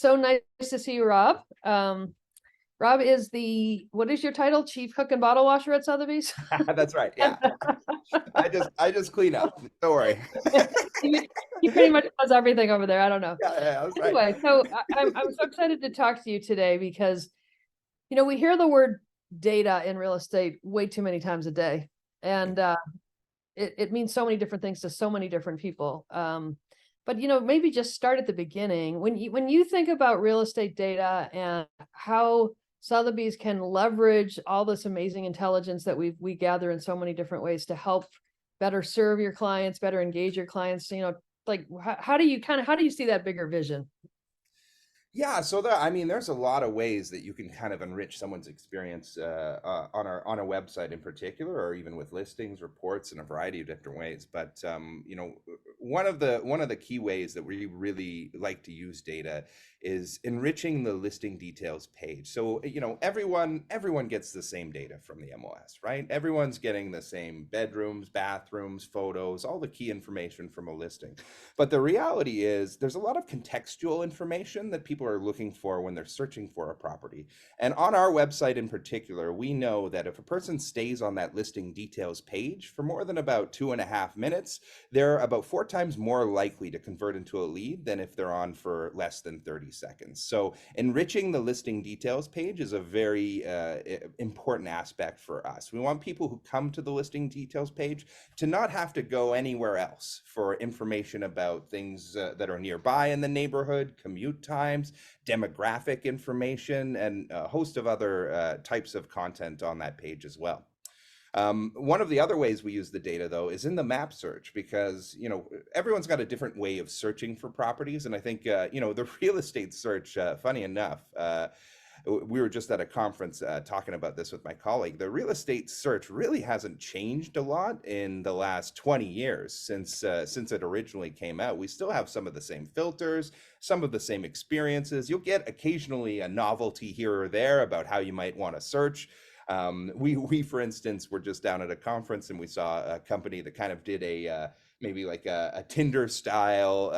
So nice to see you, Rob. Rob is what is your title? Chief Cook and Bottle Washer at Sotheby's? That's right. Yeah. I just clean up. Don't worry. He pretty much does everything over there. I don't know. Yeah, that's right. Anyway, so I'm so excited to talk to you today because, we hear the word data in real estate way too many times a day. And it means so many different things to so many different people. But maybe just start at the beginning. When you think about real estate data and how Sotheby's can leverage all this amazing intelligence that we gather in so many different ways to help better serve your clients, better engage your clients, like how do you see that bigger vision? Yeah, so I mean, there's a lot of ways that you can kind of enrich someone's experience on a website in particular, or even with listings, reports, in a variety of different ways. But one of the key ways that we really like to use data is enriching the listing details page. So everyone gets the same data from the MLS, right? Everyone's getting the same bedrooms, bathrooms, photos, all the key information from a listing. But the reality is there's a lot of contextual information that people are looking for when they're searching for a property. And on our website in particular, we know that if a person stays on that listing details page for more than about 2.5 minutes, they're about 4 times more likely to convert into a lead than if they're on for less than 30 seconds. So enriching the listing details page is a very important aspect for us. We want people who come to the listing details page to not have to go anywhere else for information about things that are nearby in the neighborhood, commute times, demographic information, and a host of other types of content on that page as well. One of the other ways we use the data, though, is in the map search, because everyone's got a different way of searching for properties, and I think the real estate search, funny enough, we were just at a conference talking about this with my colleague. The real estate search really hasn't changed a lot in the last 20 years since it originally came out. We still have some of the same filters, some of the same experiences. You'll get occasionally a novelty here or there about how you might want to search. We for instance were just down at a conference and we saw a company that kind of did maybe like a Tinder style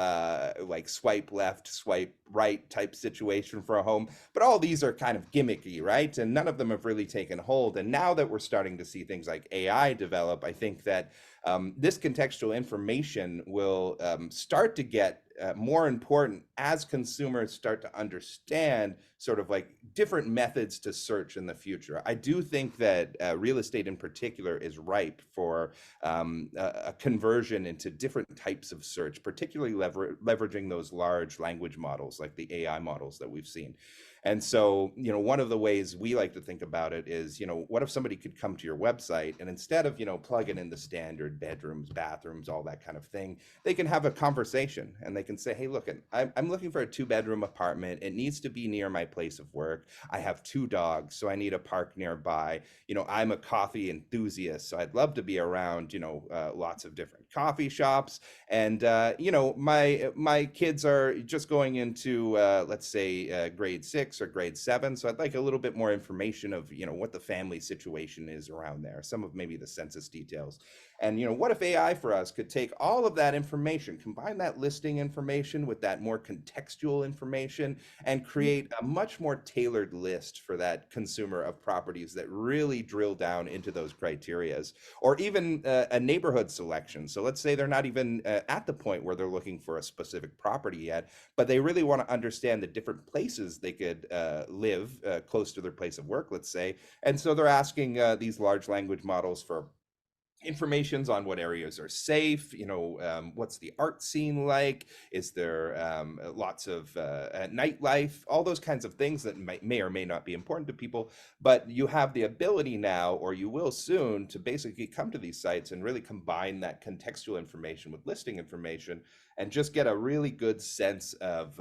like swipe left, swipe right type situation for a home. But all these are kind of gimmicky, right? And none of them have really taken hold. And now that we're starting to see things like AI develop, I think that this contextual information will start to get more important as consumers start to understand sort of like different methods to search in the future. I do think that real estate in particular is ripe for a conversion into different types of search, particularly leveraging those large language models like the AI models that we've seen. And so, one of the ways we like to think about it is, what if somebody could come to your website and instead of, plugging in the standard bedrooms, bathrooms, all that kind of thing, they can have a conversation and they can say, hey, look, I'm looking for a 2-bedroom apartment. It needs to be near my place of work. I have 2 dogs, so I need a park nearby. I'm a coffee enthusiast, so I'd love to be around, lots of different coffee shops. And, my kids are just going into, let's say, grade 6 or grade 7. So I'd like a little bit more information of, what the family situation is around there, some of maybe the census details. And, what if AI for us could take all of that information, combine that listing information with that more contextual information, and create a much more tailored list for that consumer of properties that really drill down into those criterias, or even a neighborhood selection. So let's say they're not even at the point where they're looking for a specific property yet, but they really want to understand the different places they could live close to their place of work, let's say. And so they're asking these large language models for informations on what areas are safe, what's the art scene like, is there lots of nightlife, all those kinds of things that may or may not be important to people. But you have the ability now, or you will soon, to basically come to these sites and really combine that contextual information with listing information and just get a really good sense of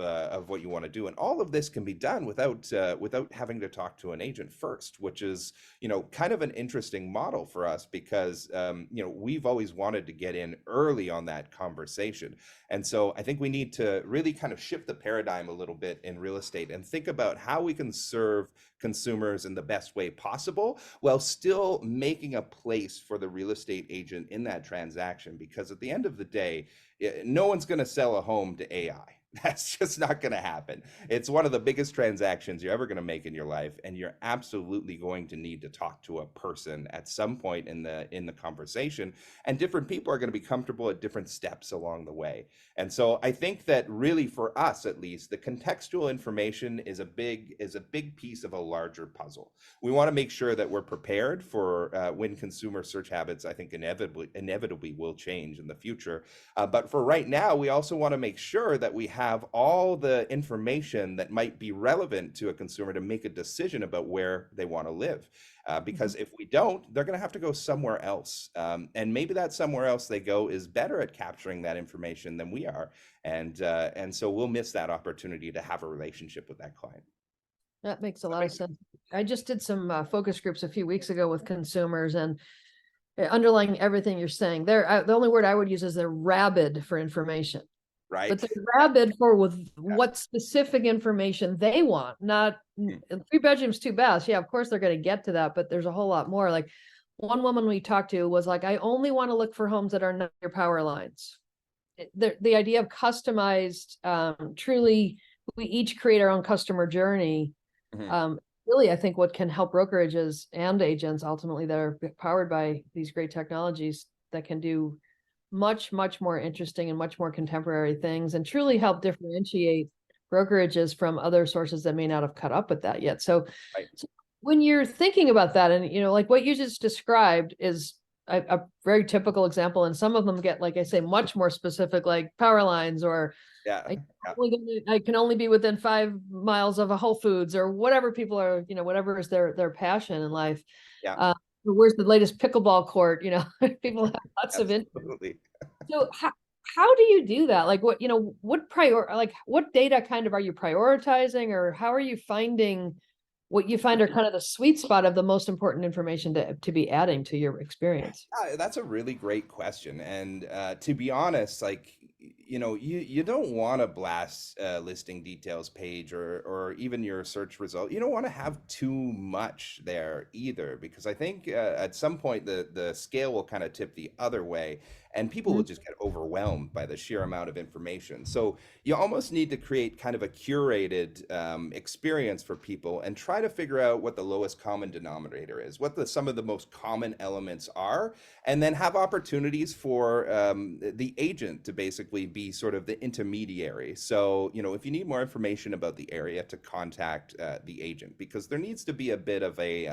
what you want to do. And all of this can be done without having to talk to an agent first, which is kind of an interesting model for us, because we've always wanted to get in early on that conversation. And so I think we need to really kind of shift the paradigm a little bit in real estate and think about how we can serve consumers in the best way possible while still making a place for the real estate agent in that transaction. Because at the end of the day, no one's going to sell a home to AI. That's just not going to happen. It's one of the biggest transactions you're ever going to make in your life, and you're absolutely going to need to talk to a person at some point in the conversation. And different people are going to be comfortable at different steps along the way. And so I think that really, for us at least, the contextual information is a big piece of a larger puzzle. We want to make sure that we're prepared for when consumer search habits, I think, inevitably will change in the future. But for right now, we also want to make sure that we have all the information that might be relevant to a consumer to make a decision about where they want to live. Because if we don't, they're going to have to go somewhere else. And maybe that somewhere else they go is better at capturing that information than we are. And so we'll miss that opportunity to have a relationship with that client. That makes a lot of sense. I just did some focus groups a few weeks ago with consumers, and underlying everything you're saying, the only word I would use is they're rabid for information. Right. But they're rabid for what specific information they want, not 3 bedrooms, 2 baths. Yeah, of course they're going to get to that, but there's a whole lot more. Like, one woman we talked to was like, I only want to look for homes that are not near power lines. The idea of customized, truly, we each create our own customer journey. Really, I think what can help brokerages and agents ultimately that are powered by these great technologies that can do much, much more interesting and much more contemporary things, and truly help differentiate brokerages from other sources that may not have caught up with that yet. So, Right. so when you're thinking about that, and like what you just described is a very typical example, and some of them get, like I say, much more specific, like power lines, or Yeah. I can only be within 5 miles of a Whole Foods, or whatever people are, whatever is their passion in life. Yeah. Where's the latest pickleball court? People have lots of interest. Absolutely. So how do you do that? Like, what data kind of are you prioritizing, or how are you finding what you find are kind of the sweet spot of the most important information to be adding to your experience? That's a really great question. And to be honest, like, you don't want to blast listing details page or even your search result. You don't want to have too much there either, because I think at some point the scale will kind of tip the other way, and people will just get overwhelmed by the sheer amount of information. So you almost need to create kind of a curated experience for people, and try to figure out what the lowest common denominator is, what some of the most common elements are, and then have opportunities for the agent to basically be sort of the intermediary. So, if you need more information about the area, to contact the agent, because there needs to be a bit of a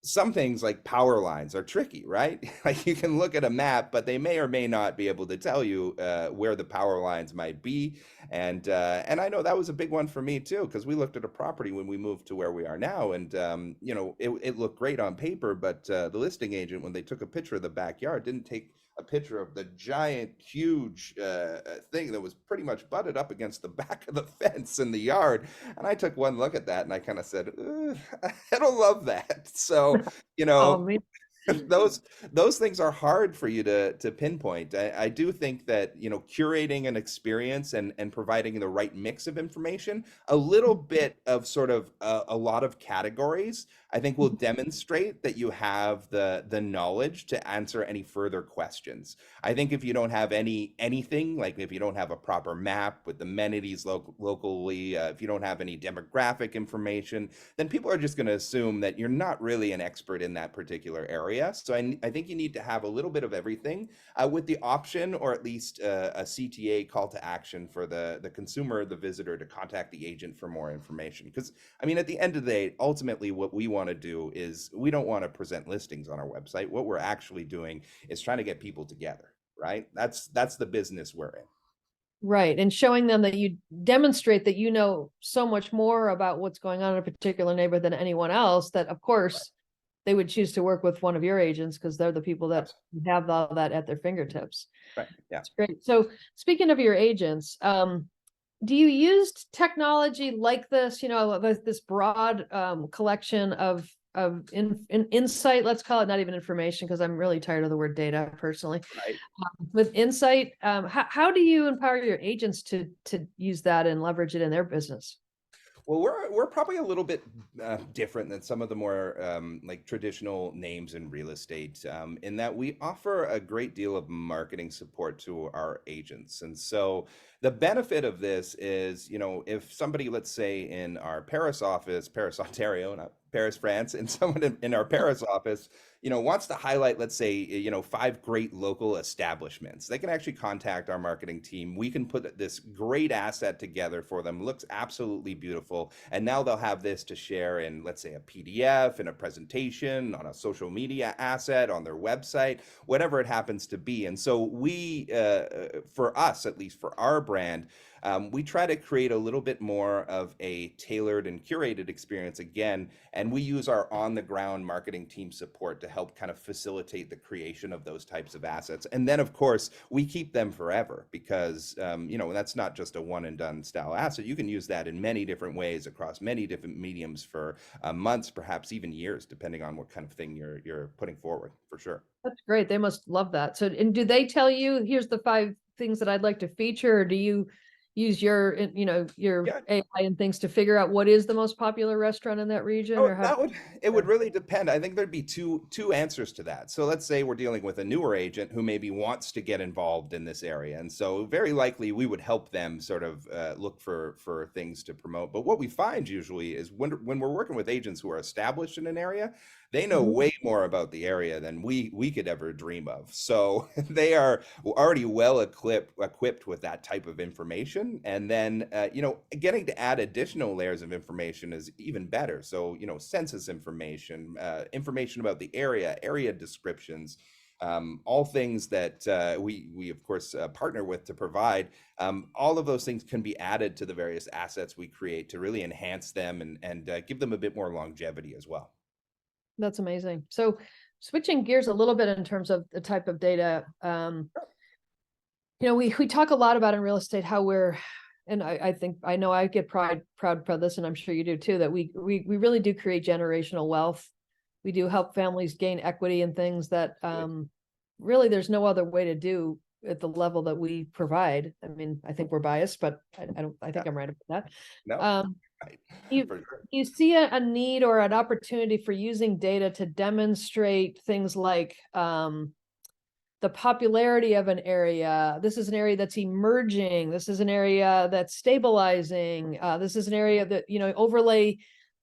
some things like power lines are tricky, right? Like, you can look at a map, but they may or may not be able to tell you where the power lines might be. And I know that was a big one for me too, because we looked at a property when we moved to where we are now, and it looked great on paper, but the listing agent, when they took a picture of the backyard, didn't take a picture of the giant, huge thing that was pretty much butted up against the back of the fence in the yard. And I took one look at that, and I kind of said, I don't love that. So, you Oh, know, man. those things are hard for you to pinpoint. I do think that, curating an experience and providing the right mix of information, a little bit of sort of a lot of categories, I think will demonstrate that you have the knowledge to answer any further questions. I think if you don't have anything, like if you don't have a proper map with amenities locally, if you don't have any demographic information, then people are just going to assume that you're not really an expert in that particular area. So I think you need to have a little bit of everything, with the option, or at least a CTA, call to action, for the consumer, the visitor, to contact the agent for more information. Because, I mean, at the end of the day, ultimately what we want to do is, we don't want to present listings on our website. What we're actually doing is trying to get people together, right? That's the business we're in. Right. And showing them that you demonstrate that you know so much more about what's going on in a particular neighborhood than anyone else, that of course they would choose to work with one of your agents, because they're the people that have all that at their fingertips. Right. Yeah. That's great. So speaking of your agents, do you use technology like this, this broad collection of insight, let's call it, not even information, because I'm really tired of the word data personally. Right. With insight, how do you empower your agents to use that and leverage it in their business? Well, we're probably a little bit different than some of the more like traditional names in real estate, in that we offer a great deal of marketing support to our agents. And so the benefit of this is, if somebody, let's say in our Paris office, Paris, Ontario, not Paris, France, and someone in our Paris office, wants to highlight, let's say, 5 great local establishments, they can actually contact our marketing team. We can put this great asset together for them. Looks absolutely beautiful. And now they'll have this to share in, let's say, a PDF, in a presentation, on a social media asset, on their website, whatever it happens to be. And so we, for us, at least for our brand, we try to create a little bit more of a tailored and curated experience again, and we use our on-the-ground marketing team support to help kind of facilitate the creation of those types of assets. And then, of course, we keep them forever because, that's not just a one-and-done style asset. You can use that in many different ways across many different mediums for months, perhaps even years, depending on what kind of thing you're putting forward, for sure. That's great. They must love that. So, and do they tell you, here's the 5 things that I'd like to feature, or do you use your, your Yeah. AI and things to figure out what is the most popular restaurant in that region, Oh, or how? it would really depend. I think there'd be two answers to that. So let's say we're dealing with a newer agent who maybe wants to get involved in this area, and so very likely we would help them sort of look for things to promote. But what we find usually is when we're working with agents who are established in an area, they know Mhm. way more about the area than we could ever dream of. So they are already well equipped with that type of information, and then getting to add additional layers of information is even better. So census information, information about the area descriptions, all things that we of course partner with to provide. All of those things can be added to the various assets we create to really enhance them and give them a bit more longevity as well. That's amazing. So switching gears a little bit in terms of the type of data, we talk a lot about in real estate how we're, and I think I know I get proud for this, and I'm sure you do too, that we really do create generational wealth. We do help families gain equity in things that really there's no other way to do at the level that we provide. I mean, I think we're biased, but I think Yeah, I'm right about that. no, Um, right, you for sure. you see a need or an opportunity for using data to demonstrate things like the popularity of an area. This is an area that's emerging. This is an area that's stabilizing. This is an area that, overlay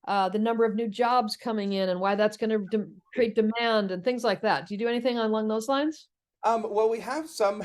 the number of new jobs coming in and why that's going to create demand and things like that. Do you do anything along those lines? Well, we have some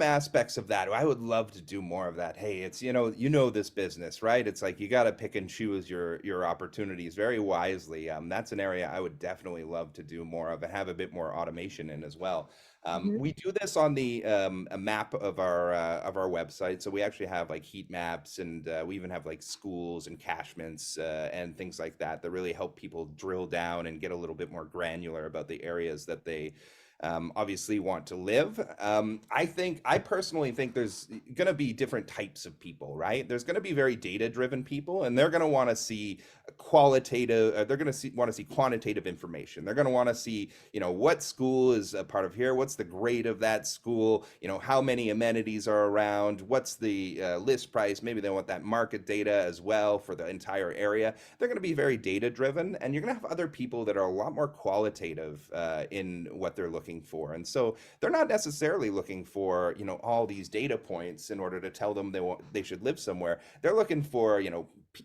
aspects of that. I would love to do more of that. Hey, it's this business, right? It's like you got to pick and choose your opportunities very wisely. That's an area I would definitely love to do more of and have a bit more automation in as well. Mhm. We do this on the a map of our website. So we actually have like heat maps, and we even have like schools and catchments and things like that that really help people drill down and get a little bit more granular about the areas that they obviously want to live. I personally think there's going to be different types of people, right? There's going to be very data driven people, and they're going to want to see qualitative, they're going to want to see quantitative information. They're going to want to see, what school is a part of here, what's the grade of that school, how many amenities are around, what's the list price. Maybe they want that market data as well for the entire area. They're going to be very data driven, and you're going to have other people that are a lot more qualitative in what they're looking for. And so they're not necessarily looking for, all these data points in order to tell them they should live somewhere. They're looking for,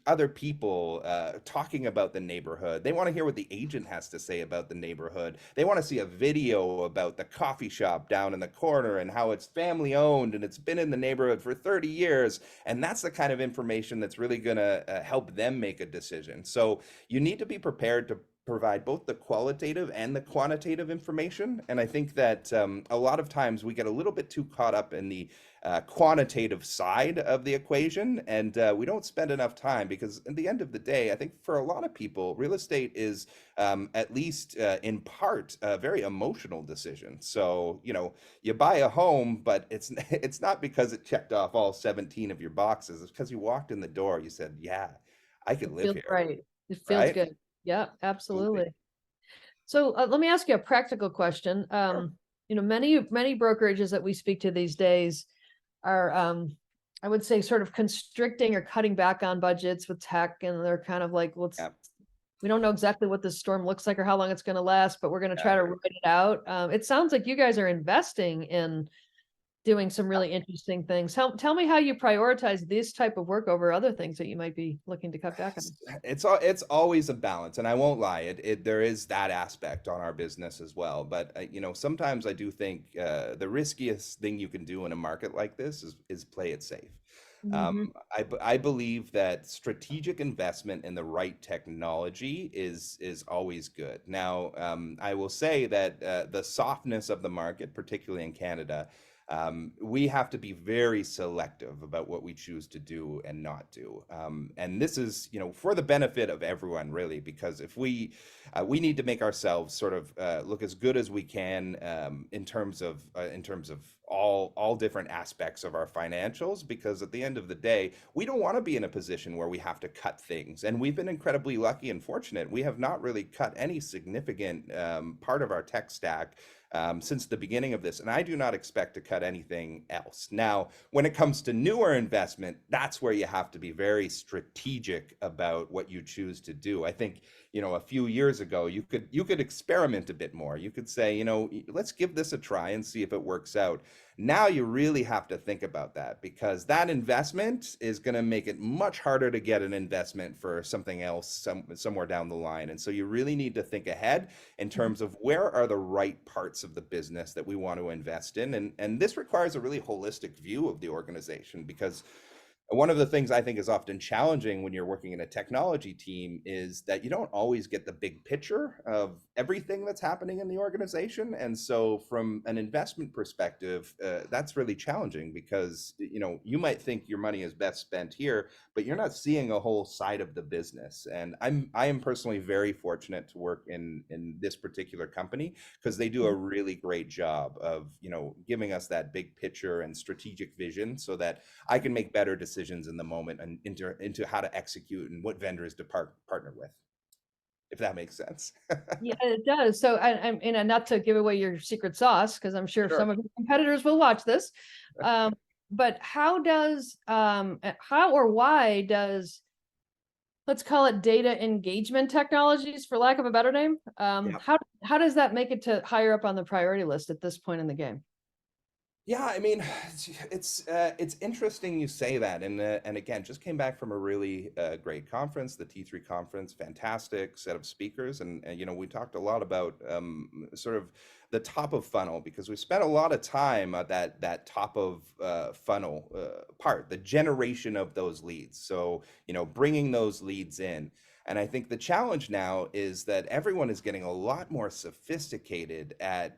other people talking about the neighborhood. They want to hear what the agent has to say about the neighborhood. They want to see a video about the coffee shop down in the corner and how it's family owned and it's been in the neighborhood for 30 years. And that's the kind of information that's really going to help them make a decision. So you need to be prepared to provide both the qualitative and the quantitative information. And I think that a lot of times we get a little bit too caught up in the quantitative side of the equation, and we don't spend enough time because, at the end of the day, I think for a lot of people, real estate is at least in part a very emotional decision. So, you buy a home, but it's not because it checked off all 17 of your boxes. It's because you walked in the door, you said, "Yeah, I could It live feels here," right. It feels right? good. Yeah, Absolutely. absolutely. So let me ask you a practical question. Sure. Many brokerages that we speak to these days are I would say sort of constricting or cutting back on budgets with tech, and they're kind of like, let's, Yeah, we don't know exactly what this storm looks like or how long it's going to last, but we're going to try to exactly. ride it out. It sounds like you guys are investing in doing some really interesting things. Tell me how you prioritize this type of work over other things that you might be looking to cut back on. It's always a balance, and I won't lie, there is that aspect on our business as well. But sometimes I do think the riskiest thing you can do in a market like this is play it safe. Mm-hmm. I believe that strategic investment in the right technology is always good. Now, I will say that the softness of the market, particularly in Canada, we have to be very selective about what we choose to do and not do. And this is, for the benefit of everyone, really, because if we need to make ourselves sort of look as good as we can in terms of all different aspects of our financials, because at the end of the day, we don't want to be in a position where we have to cut things. And we've been incredibly lucky and fortunate. We have not really cut any significant part of our tech stack since the beginning of this, and I do not expect to cut anything else. Now, when it comes to newer investment, that's where you have to be very strategic about what you choose to do. I think, a few years ago, you could experiment a bit more. You could say, let's give this a try and see if it works out. Now you really have to think about that, because that investment is going to make it much harder to get an investment for something else somewhere down the line. And so you really need to think ahead in terms of where are the right parts of the business that we want to invest in. And this requires a really holistic view of the organization, because one of the things I think is often challenging when you're working in a technology team is that you don't always get the big picture of everything that's happening in the organization. And so from an investment perspective, that's really challenging, because you might think your money is best spent here, but you're not seeing a whole side of the business. And I am personally very fortunate to work in this particular company, because they do a really great job of giving us that big picture and strategic vision, so that I can make better decisions in the moment and into how to execute and what vendors to partner with, if that makes sense. Yeah, it does. So and not to give away your secret sauce, because I'm sure Sure. some of your competitors will watch this. Um, but how or why does, let's call it, data engagement technologies, for lack of a better name, Yeah. how does that make it to higher up on the priority list at this point in the game? Yeah, I mean, it's interesting you say that, and again, just came back from a really great conference, the T3 conference, fantastic set of speakers, and we talked a lot about sort of the top of funnel, because we spent a lot of time at that top of funnel part, the generation of those leads. So bringing those leads in. And I think the challenge now is that everyone is getting a lot more sophisticated at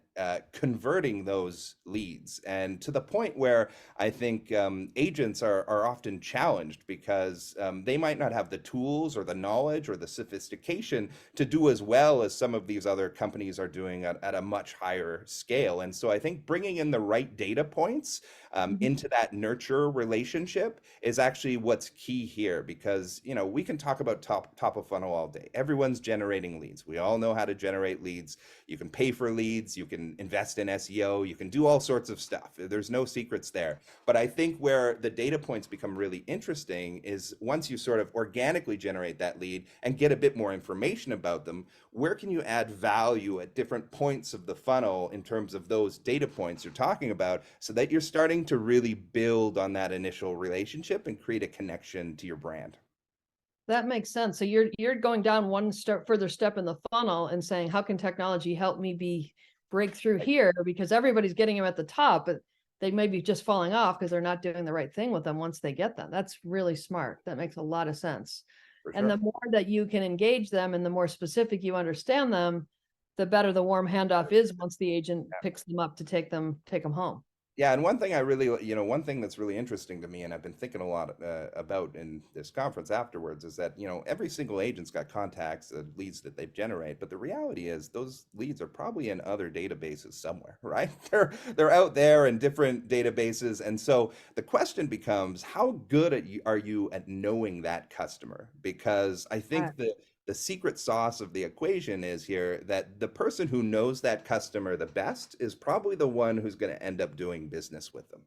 converting those leads, and to the point where I think agents are often challenged, because they might not have the tools or the knowledge or the sophistication to do as well as some of these other companies are doing at a much higher scale. And so I think bringing in the right data points Mhm. into that nurture relationship is actually what's key here, because we can talk about top of funnel all day. Everyone's generating leads. We all know how to generate leads. You can pay for leads, you can invest in SEO, you can do all sorts of stuff. There's no secrets there. But I think where the data points become really interesting is once you sort of organically generate that lead and get a bit more information about them, where can you add value at different points of the funnel in terms of those data points you're talking about, so that you're starting to really build on that initial relationship and create a connection to your brand. That makes sense. So you're going down one further step in the funnel and saying, how can technology help me break through here? Because everybody's getting them at the top, but they may be just falling off because they're not doing the right thing with them once they get them. That's really smart. That makes a lot of sense. For And the sure. more that you can engage them and the more specific you understand them, the better the warm handoff is once the agent picks them up to take them home. Yeah, and one thing I really, one thing that's really interesting to me, and I've been thinking a lot about in this conference afterwards, is that, every single agent's got contacts, leads that they generate, but the reality is those leads are probably in other databases somewhere, right? They're out there in different databases, and so the question becomes, how good are you at knowing that customer? Because I think that the secret sauce of the equation is here that the person who knows that customer the best is probably the one who's going to end up doing business with them.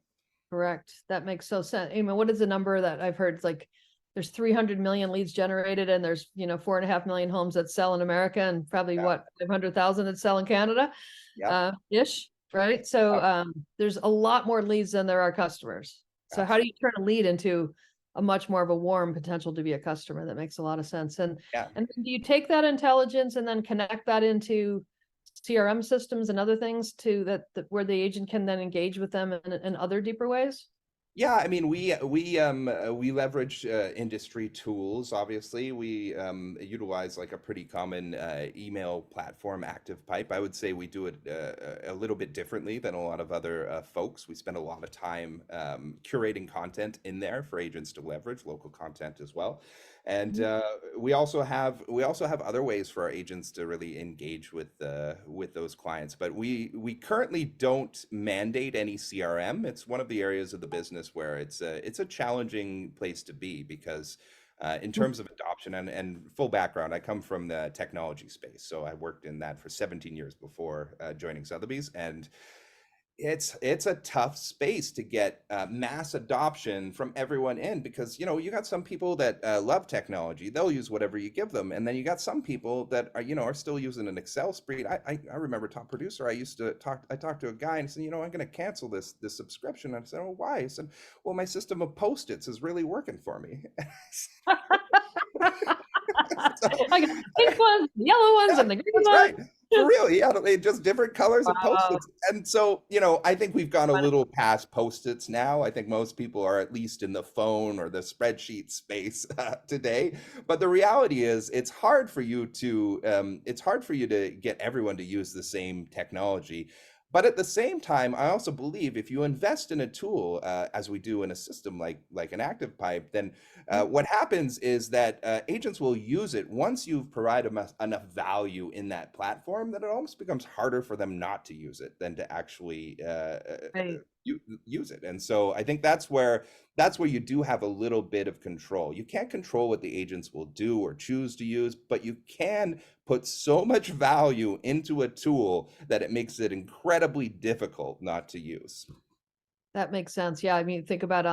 Correct. That makes so sense. I mean, what is the number that I've heard? It's like there's 300 million leads generated, and there's 4.5 million homes that sell in America, and probably Yeah. 500,000 that sell in Canada, Yep. ish, right? So Yep. there's a lot more leads than there are customers. So how do Absolutely. you turn a lead into a much more of a warm potential to be a customer? That makes a lot of sense. And Yeah. do you take that intelligence and then connect that into CRM systems and other things to that where the agent can then engage with them in other deeper ways? Yeah, I mean, we leverage industry tools. Obviously, we utilize like a pretty common email platform, ActivePipe. I would say we do it a little bit differently than a lot of other folks. We spend a lot of time curating content in there for agents to leverage local content as well. And we also have other ways for our agents to really engage with those clients. But we currently don't mandate any CRM. It's one of the areas of the business where it's a challenging place to be because in terms of adoption and full background, I come from the technology space, so I worked in that for 17 years before joining Sotheby's, and it's a tough space to get mass adoption from everyone in because you got some people that love technology, they'll use whatever you give them, and then you got some people that are still using an Excel spreadsheet. I remember top producer, I talked to a guy and said, I'm going to cancel this subscription. I said, oh, why? He said, well, my system of post-its is really working for me. So, I got the pink ones, the yellow ones, yeah, and the green that's ones. right. For real. Yeah, just different colors of Wow. post-its. And so, I think we've gone a little past post-its now. I think most people are at least in the phone or the spreadsheet space today. But the reality is it's hard for you to get everyone to use the same technology. But at the same time, I also believe if you invest in a tool, as we do in a system like an ActivePipe, then what happens is that agents will use it once you've provided enough value in that platform that it almost becomes harder for them not to use it than to actually Right. use it. And so I think that's where you do have a little bit of control. You can't control what the agents will do or choose to use, but you can put so much value into a tool that it makes it incredibly difficult not to use. That makes sense. Yeah. I mean, think about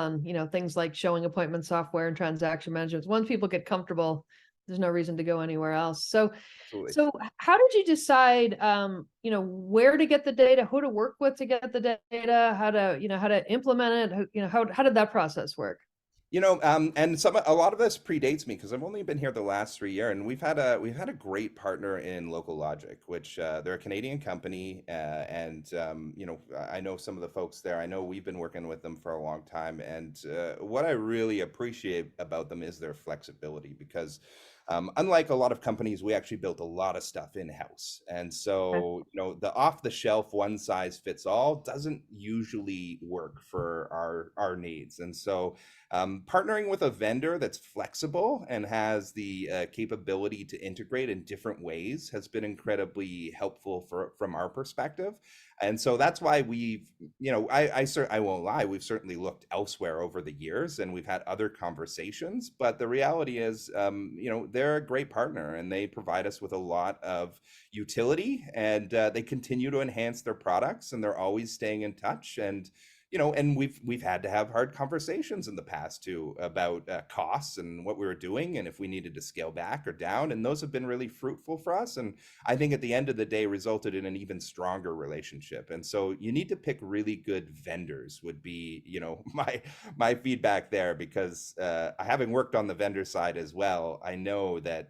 things like showing appointment software and transaction management. Once people get comfortable, there's no reason to go anywhere else. So, Absolutely. so how did you decide, where to get the data, who to work with to get the data, how to implement it? How did that process work? And a lot of this predates me because I've only been here the last 3 years, and we've had a great partner in Local Logic, which they're a Canadian company, and I know some of the folks there. I know we've been working with them for a long time, and what I really appreciate about them is their flexibility because. Unlike a lot of companies, we actually built a lot of stuff in-house. And Okay. so, the off-the-shelf one size fits all doesn't usually work for our needs. And so partnering with a vendor that's flexible and has the capability to integrate in different ways has been incredibly helpful from our perspective. And so that's why I won't lie, we've certainly looked elsewhere over the years and we've had other conversations. But the reality is, they're a great partner and they provide us with a lot of utility, and they continue to enhance their products, and they're always staying in touch. And we've had to have hard conversations in the past too about costs and what we were doing and if we needed to scale back or down, and those have been really fruitful for us, and I think at the end of the day resulted in an even stronger relationship. And so you need to pick really good vendors would be my feedback there, because having worked on the vendor side as well, I know that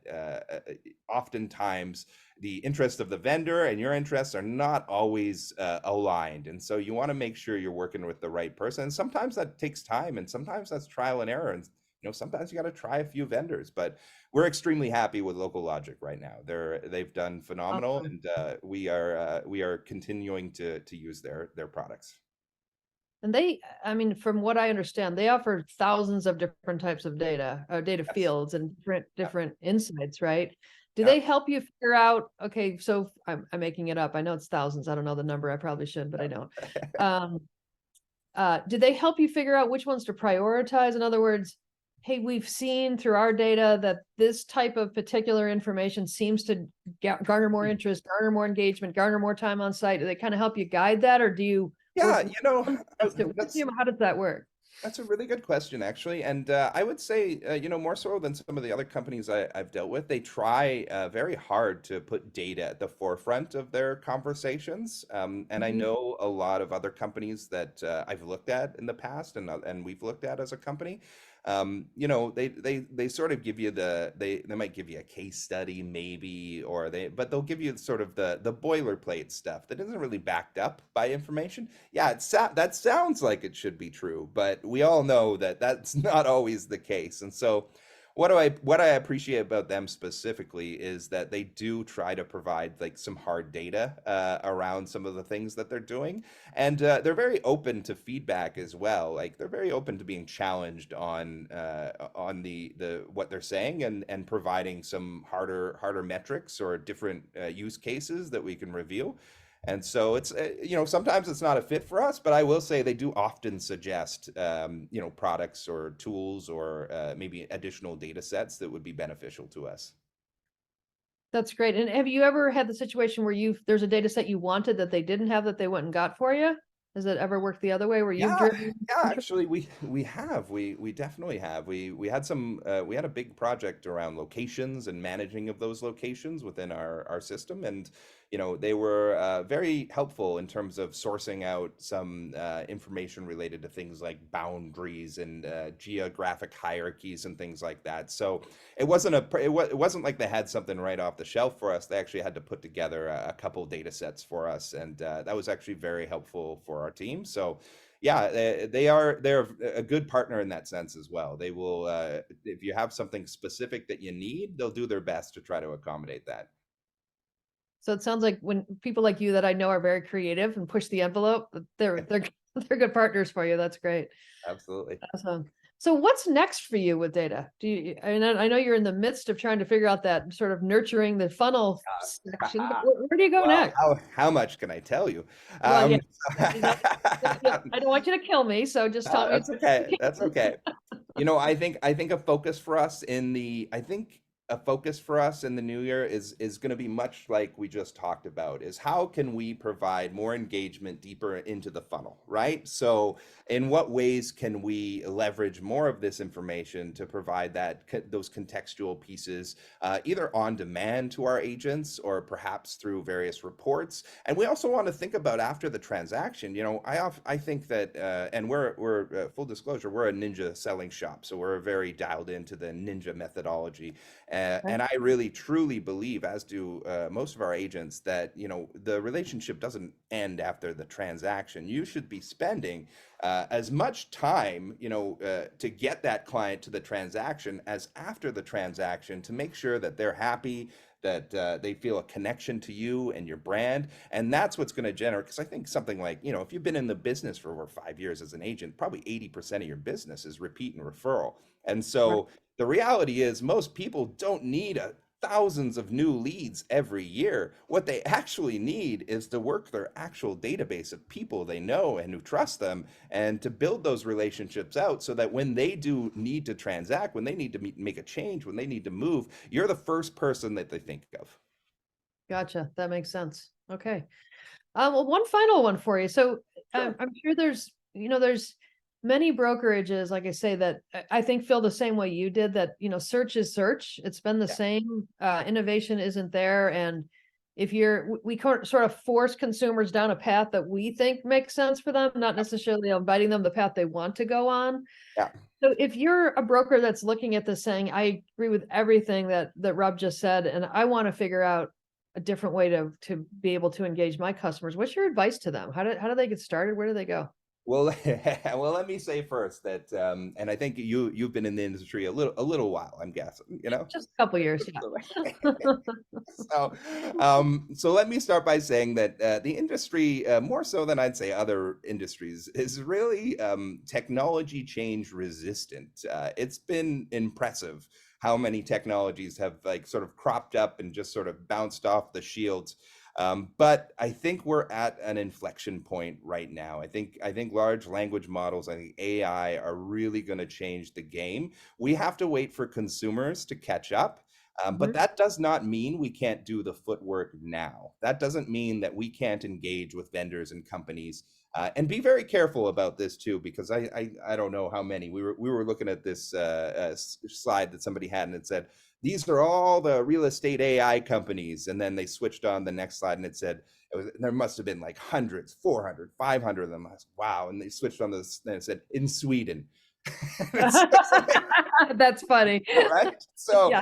oftentimes the interest of the vendor and your interests are not always aligned. And so you want to make sure you're working with the right person. And sometimes that takes time, and sometimes that's trial and error. And sometimes you got to try a few vendors. But we're extremely happy with Local Logic right now. They've done phenomenal, Awesome. and we are continuing to use their products. And I mean, from what I understand, they offer thousands of different types of data Yes. fields and different Yeah. different insights, right? Do Yeah. they help you figure out, okay, so I'm making it up. I know it's thousands. I don't know the number. I probably should, but I don't. Um, do they help you figure out which ones to prioritize? In other words, hey, we've seen through our data that this type of particular information seems to garner more interest, garner more engagement, garner more time on site. Do they kind of help you guide that, or do you Or Yeah, that's how does that work? That's a really good question, actually. And I would say, more so than some of the other companies I've dealt with, they try very hard to put data at the forefront of their conversations. And I Mhm. know a lot of other companies that I've looked at in the past and we've looked at as a company. They sort of give you they might give you a case study maybe, but they'll give you sort of the boilerplate stuff that isn't really backed up by information. Yeah, that sounds like it should be true, but we all know that that's not always the case. And so, what I appreciate about them specifically is that they do try to provide like some hard data around some of the things that they're doing, and they're very open to feedback as well. Like they're very open to being challenged on the what they're saying and providing some harder metrics or different use cases that we can reveal. And so it's sometimes it's not a fit for us, but I will say they do often suggest products or tools or maybe additional data sets that would be beneficial to us. That's great. And have you ever had the situation where there's a data set you wanted that they didn't have that they went and got for you? Has it ever worked the other way where you've Yeah, driven? yeah, actually we definitely have. We had a big project around locations and managing of those locations within our system, and they were very helpful in terms of sourcing out some information related to things like boundaries and geographic hierarchies and things like that. So it wasn't like they had something right off the shelf for us. They actually had to put together a couple data sets for us, and that was actually very helpful for our team. So yeah, they're a good partner in that sense as well. They will if you have something specific that you need, they'll do their best to try to accommodate that. So it sounds like when people like you that I know are very creative and push the envelope, they're they're good partners for you. That's great. Absolutely. Awesome. So what's next for you with data? I know you're in the midst of trying to figure out that sort of nurturing the funnel section, but where do you go Well, next? how much can I tell you? Well, yeah, Um, I don't want you to kill me, so just tell me. that's okay. That's okay. I think a focus for us in the new year is going to be much like we just talked about, is how can we provide more engagement deeper into the funnel, right? So in what ways can we leverage more of this information to provide those contextual pieces either on demand to our agents or perhaps through various reports. And we also want to think about after the transaction. I think that and we're full disclosure, we're a ninja selling shop, so we're very dialed into the ninja methodology. Okay. And I really truly believe, as do most of our agents, that the relationship doesn't end after the transaction. You should be spending as much time to get that client to the transaction as after the transaction, to make sure that they're happy, that they feel a connection to you and your brand. And that's what's going to generate, because I think something like, if you've been in the business for over 5 years as an agent, probably 80% of your business is repeat and referral. And Right. so the reality is most people don't need thousands of new leads every year. What they actually need is to work their actual database of people they know and who trust them, and to build those relationships out so that when they do need to transact, when they need to make a change, when they need to move, you're the first person that they think of. Gotcha. That makes sense. Okay. Well, one final one for you. So Sure. I'm sure there's many brokerages, like I say, that I think feel the same way you did, that, search is search. It's been the Yeah. same. Innovation isn't there. And if sort of force consumers down a path that we think makes sense for them, not necessarily inviting them the path they want to go on. Yeah. So if you're a broker that's looking at this saying, I agree with everything that Rob just said, and I want to figure out a different way to be able to engage my customers, what's your advice to them? How do they get started? Where do they go? Well, well, let me say first that, and I think you've been in the industry a little while, I'm guessing, Just a couple years, yeah. So let me start by saying that the industry, more so than I'd say other industries, is really technology change resistant. It's been impressive how many technologies have like sort of cropped up and just sort of bounced off the shields. But I think we're at an inflection point right now. I think large language models, I think AI are really going to change the game. We have to wait for consumers to catch up. But Mhm. that does not mean we can't do the footwork now. That doesn't mean that we can't engage with vendors and companies And be very careful about this too, because I don't know how many we were looking at this slide that somebody had, and it said these are all the real estate AI companies, and then they switched on the next slide, and it said there must have been like hundreds, 400, 500 of them. I was, wow, and they switched on this, and it said in Sweden. It's just like, That's funny. right? So, Yeah,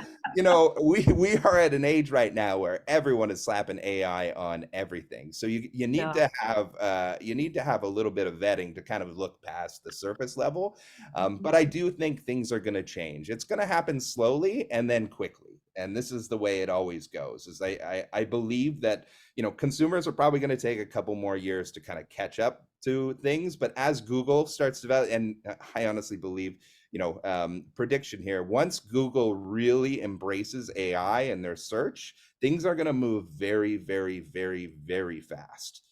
we are at an age right now where everyone is slapping AI on everything. So you need no. to have a little bit of vetting to kind of look past the surface level. But I do think things are going to change. It's going to happen slowly and then quickly. And this is the way it always goes. Is I believe that consumers are probably going to take a couple more years to kind of catch up to things. But as Google starts to develop, and I honestly believe prediction here. Once Google really embraces AI in their search, things are going to move very, very, very, very fast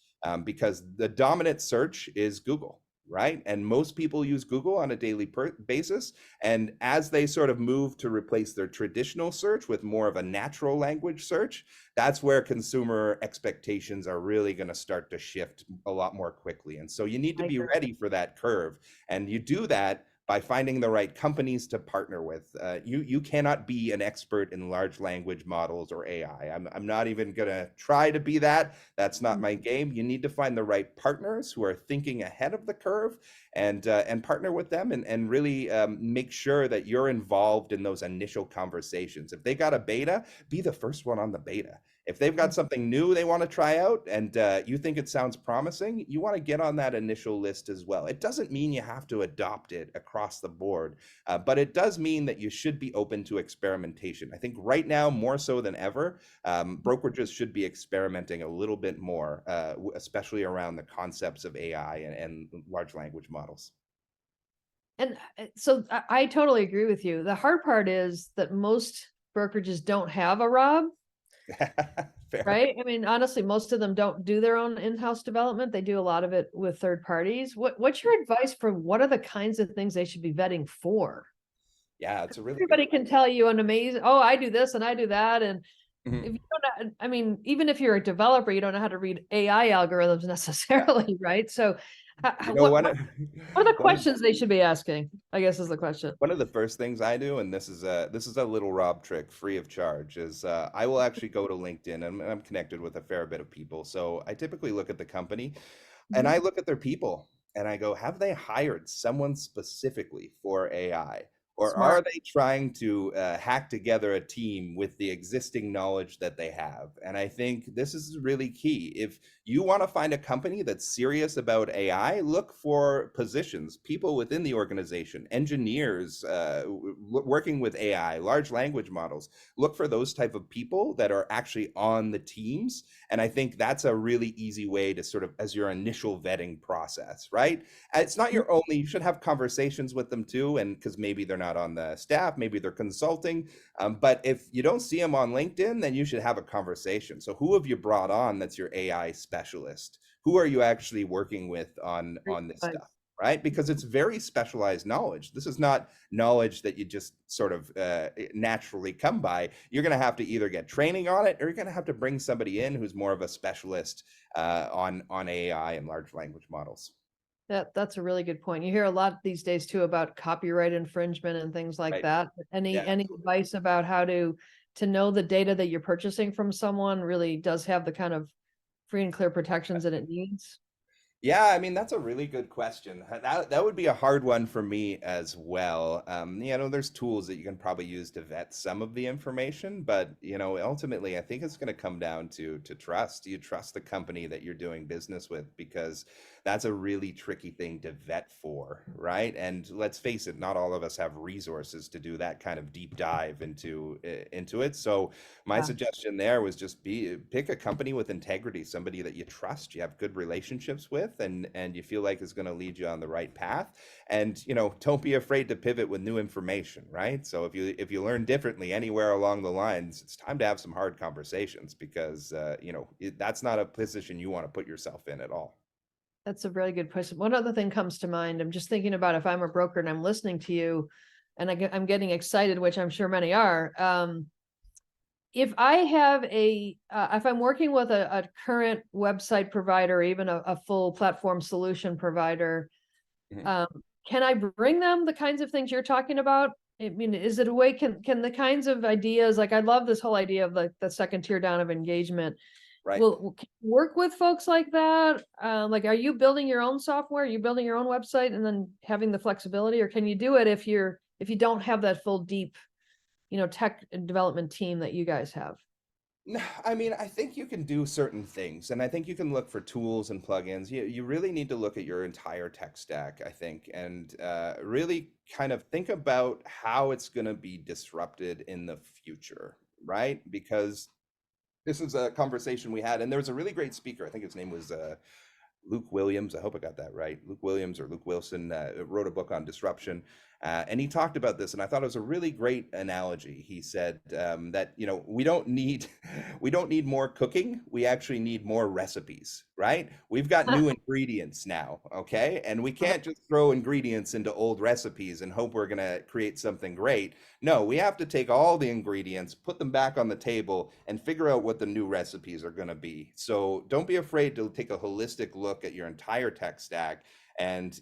because the dominant search is Google, right? And most people use Google on a daily basis. And as they sort of move to replace their traditional search with more of a natural language search, that's where consumer expectations are really going to start to shift a lot more quickly. And so you need to I be agree. ready for that curve. And you do that by finding the right companies to partner with. You cannot be an expert in large language models or AI. I'm not even going to try to be that. That's not my game. You need to find the right partners who are thinking ahead of the curve and partner with them and really make sure that you're involved in those initial conversations. If they got a beta, be the first one on the beta. If they've got something new they want to try out and you think it sounds promising, you want to get on that initial list as well. It doesn't mean you have to adopt it across the board, but it does mean that you should be open to experimentation. I think right now, more so than ever, brokerages should be experimenting a little bit more, especially around the concepts of AI and large language models. And so I totally agree with you. The hard part is that most brokerages don't have a Rob, Fair. right? I mean, honestly, most of them don't do their own in-house development. They do a lot of it with third parties. What's your advice for what are the kinds of things they should be vetting for? Yeah, it's a really good Everybody can tell you an amazing, oh, I do this and I do that. And question. if you don't know, I mean, even if you're a developer, you don't know how to read AI algorithms Yeah. necessarily, right? So You know what, what? what are the One of questions they should be asking? I guess is the question. one of the first things I do, and this is a little Rob trick, free of charge, is I will actually go to LinkedIn, and I'm connected with a fair bit of people. So I typically look at the company, and Mhm. I look at their people, and I go, have they hired someone specifically for AI? Or are Smart. they trying to hack together a team with the existing knowledge that they have? And I think this is really key. If you want to find a company that's serious about AI, look for positions, people within the organization, engineers working with AI, large language models. Look for those type of people that are actually on the teams. And I think that's a really easy way to sort of, as your initial vetting process, right? It's not your only, you should have conversations with them too. And because maybe they're not on the staff, maybe they're consulting. But if you don't see them on LinkedIn, then you should have a conversation. So who have you brought on that's your AI specialist? Who are you actually working with on this But stuff? Right? Because it's very specialized knowledge. This is not knowledge that you just sort of naturally come by. You're going to have to either get training on it or you're going to have to bring somebody in who's more of a specialist on AI and large language models. that's a really good point. You hear a lot these days too about copyright infringement and things like Right. that. Any Yeah, any absolutely. advice about how to know the data that you're purchasing from someone really does have the kind of free and clear protections that it needs? Yeah, I mean, that's a really good question. That would be a hard one for me as well. There's tools that you can probably use to vet some of the information, but ultimately, I think it's going to come down to trust. Do you trust the company that you're doing business with? Because that's a really tricky thing to vet for, right? And let's face it, not all of us have resources to do that kind of deep dive into it. So my Yeah. suggestion there was just pick a company with integrity, somebody that you trust, you have good relationships with, and you feel like is going to lead you on the right path. And don't be afraid to pivot with new information, right? So if you learn differently anywhere along the lines, it's time to have some hard conversations because that's not a position you want to put yourself in at all. That's a really good question. One other thing comes to mind. I'm just thinking about if I'm a broker and I'm listening to you and I'm getting excited, which I'm sure many are. if I have if I'm working with a current website provider, or even a full platform solution provider, Mhm. um, can I bring them the kinds of things you're talking about? I mean, is it a way, can the kinds of ideas, like I love this whole idea of the second tier down of engagement, Right. will work with folks like that? Like, are you building your own software? Are you building your own website and then having the flexibility, or can you do it if you don't have that full deep, tech and development team that you guys have? No, I mean, I think you can do certain things, and I think you can look for tools and plugins. You really need to look at your entire tech stack, I think, and really kind of think about how it's going to be disrupted in the future, right? Because this is a conversation we had, and there was a really great speaker. I think his name was Luke Williams. I hope I got that right. Luke Williams or Luke Wilson wrote a book on disruption, and he talked about this, and I thought it was a really great analogy. He said that we don't need we don't need more cooking. We actually need more recipes, right? We've got new ingredients now, okay, and we can't just throw ingredients into old recipes and hope we're gonna create something great. No, we have to take all the ingredients, put them back on the table, and figure out what the new recipes are going to be. So don't be afraid to take a holistic look at your entire tech stack. And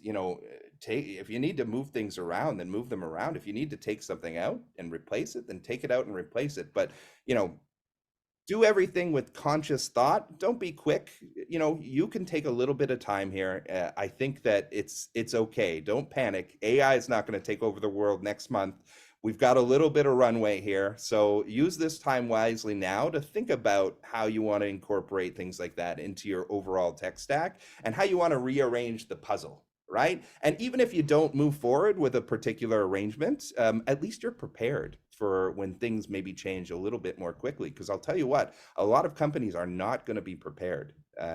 take, if you need to move things around, then move them around. If you need to take something out and replace it, then take it out and replace it. But you know, do everything with conscious thought. Don't be quick. You can take a little bit of time here. I think that it's okay. Don't panic. AI is not going to take over the world next month. We've got a little bit of runway here, so use this time wisely now to think about how you want to incorporate things like that into your overall tech stack and how you want to rearrange the puzzle, right? And even if you don't move forward with a particular arrangement, at least you're prepared for when things maybe change a little bit more quickly. Because I'll tell you what, a lot of companies are not going to be prepared,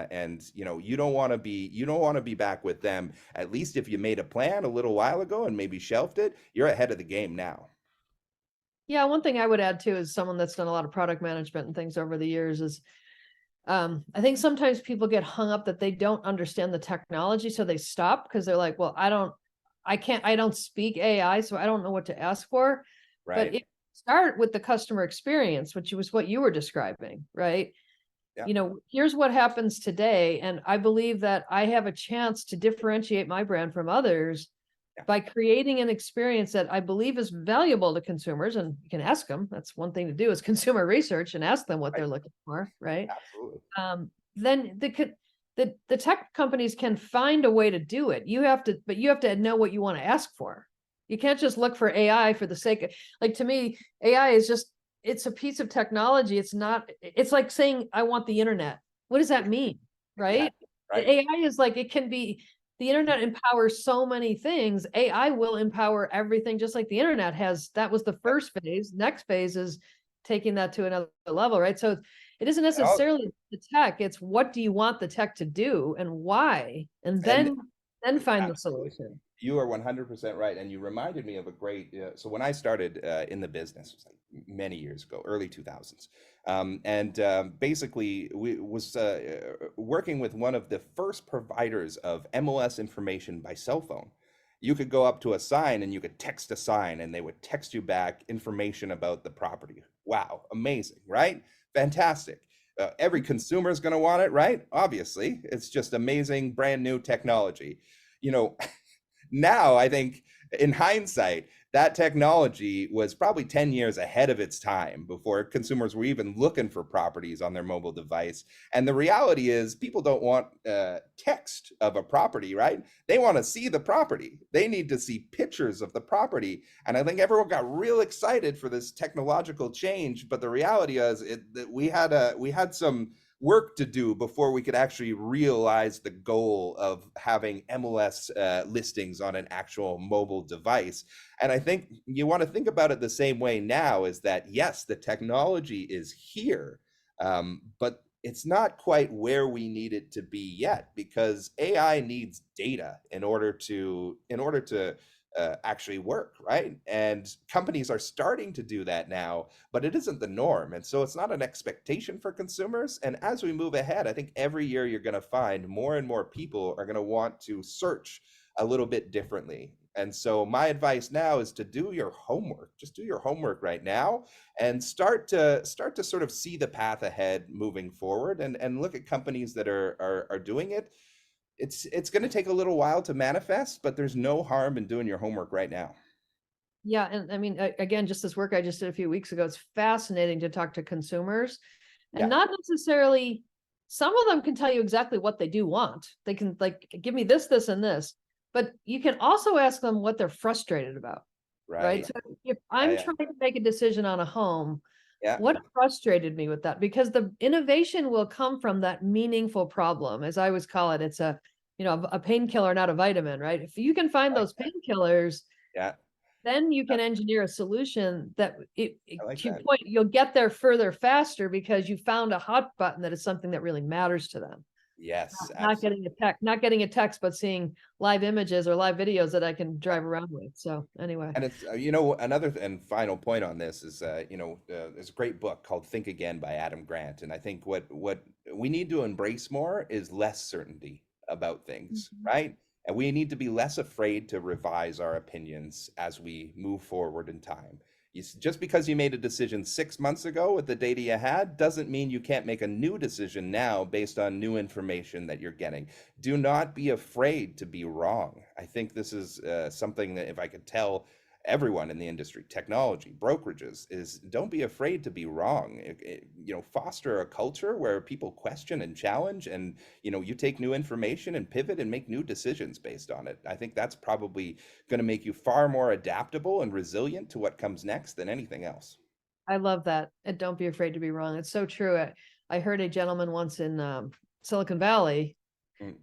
and you don't want to be back with them. At least if you made a plan a little while ago and maybe shelved it, you're ahead of the game now. Yeah, one thing I would add too, is someone that's done a lot of product management and things over the years, is I think sometimes people get hung up that they don't understand the technology, so they stop because they're like, well, I don't speak AI, so I don't know what to ask for. But Right. if you start with the customer experience, which was what you were describing, right? Yeah. Here's what happens today, and I believe that I have a chance to differentiate my brand from others Yeah. by creating an experience that I believe is valuable to consumers. And you can ask them. That's one thing to do, is consumer research and ask them what Right. they're looking for, right? Absolutely. Then the tech companies can find a way to do it. But you have to know what you want to ask for. You can't just look for AI for the sake of, like, to me, AI is just, it's a piece of technology. It's not, it's like saying, I want the internet. What does that mean? Right? Exactly. Right. AI is like, it can be, the internet empowers so many things. AI will empower everything, just like the internet has. That was the first phase. Next phase is taking that to another level, right? So it isn't And all, necessarily the tech, it's what do you want the tech to do and why, and and then find the absolutely. solution. You are 100% right. And you reminded me of a great, so when I started in the business, it was like many years ago, early 2000s. And basically, we was working with one of the first providers of MLS information by cell phone. You could go up to a sign and you could text a sign and they would text you back information about the property. Wow, amazing, right? Fantastic. Every consumer is going to want it, right? Obviously, it's just amazing, brand new technology. You know, now I think in hindsight, that technology was probably 10 years ahead of its time before consumers were even looking for properties on their mobile device. And the reality is, people don't want text of a property, right? They want to see the property. They need to see pictures of the property. And I think everyone got real excited for this technological change. But the reality is that we had some work to do before we could actually realize the goal of having MLS listings on an actual mobile device. And I think you want to think about it the same way now, is that yes, the technology is here, but it's not quite where we need it to be yet, because AI needs data in order to actually work, right? And companies are starting to do that now, but it isn't the norm. And so it's not an expectation for consumers. And as we move ahead, I think every year you're going to find more and more people are going to want to search a little bit differently. And so my advice now is to do your homework. Just do your homework right now and start to sort of see the path ahead moving forward, and look at companies that are doing it. It's going to take a little while to manifest, but there's no harm in doing your homework right now. Yeah, and I mean, again, just this work I just did a few weeks ago, it's fascinating to talk to consumers, and Yeah, not necessarily, some of them can tell you exactly what they do want. They can like, give me this, this, and this, but you can also ask them what they're frustrated about, right? right. So if Yeah, I'm yeah, trying to make a decision on a home, yeah. what frustrated me with that? Because the innovation will come from that meaningful problem, as I always call it. It's a, a painkiller, not a vitamin, right? If you can find I like those that. painkillers, Yeah, then you yeah, can engineer a solution that I like to your that. point, you'll get there further faster because you found a hot button that is something that really matters to them. Yes, Not absolutely. getting a text, but seeing live images or live videos that I can drive around with. So anyway, And it's another and final point on this is there's a great book called Think Again by Adam Grant, and I think what we need to embrace more is less certainty about things, Mhm. right? And we need to be less afraid to revise our opinions as we move forward in time. Just because you made a decision 6 months ago with the data you had doesn't mean you can't make a new decision now based on new information that you're getting. Do not be afraid to be wrong. I think this is something that if I could tell everyone in the industry, technology, brokerages, is don't be afraid to be wrong. Foster a culture where people question and challenge, and you take new information and pivot and make new decisions based on it. I think that's probably going to make you far more adaptable and resilient to what comes next than anything else. I love that. And don't be afraid to be wrong. It's so true. I heard a gentleman once in Silicon Valley. Mm,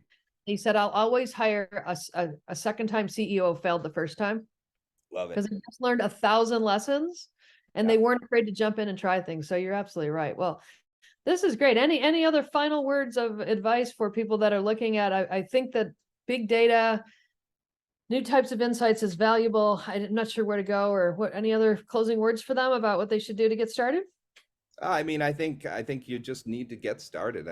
He said, I'll always hire a second time CEO who failed the first time, love it. because they just learned 1,000 lessons and Yeah. they weren't afraid to jump in and try things. So you're absolutely right. Well, this is great. Any other final words of advice for people that are looking at? I think that big data, new types of insights is valuable. I'm not sure where to go, or what, any other closing words for them about what they should do to get started? I mean, I think you just need to get started.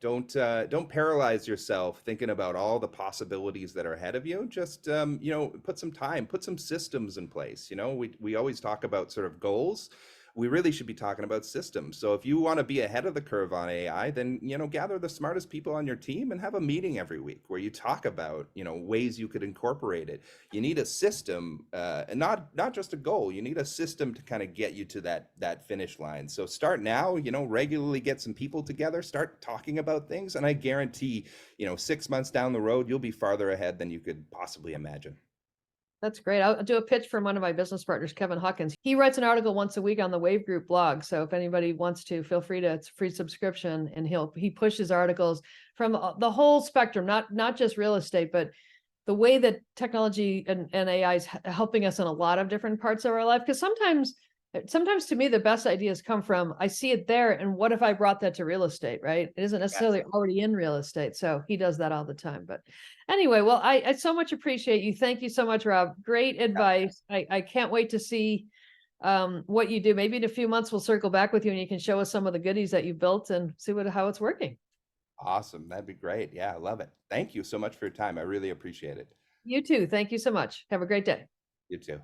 Don't paralyze yourself thinking about all the possibilities that are ahead of you. Just put some time, put some systems in place. We always talk about sort of goals. We really should be talking about systems. So if you want to be ahead of the curve on AI, then gather the smartest people on your team and have a meeting every week where you talk about ways you could incorporate it. You need a system, and not just a goal. You need a system to kind of get you to that finish line. So start now. Regularly get some people together, start talking about things, and I guarantee 6 months down the road you'll be farther ahead than you could possibly imagine. That's great. I'll do a pitch from one of my business partners, Kevin Hawkins. He writes an article once a week on the Wave Group blog. So if anybody wants to, feel free to, it's a free subscription, and he pushes articles from the whole spectrum, not just real estate, but the way that technology and AI is helping us in a lot of different parts of our life. Because sometimes to me, the best ideas come from, I see it there, and what if I brought that to real estate, right? It isn't Yes. necessarily already in real estate. So he does that all the time. But anyway, well, I so much appreciate you. Thank you so much, Rob. Great advice. I can't wait to see what you do. Maybe in a few months we'll circle back with you and you can show us some of the goodies that you built and see how it's working. Awesome. That'd be great. Yeah, I love it. Thank you so much for your time. I really appreciate it. You too. Thank you so much. Have a great day. You too.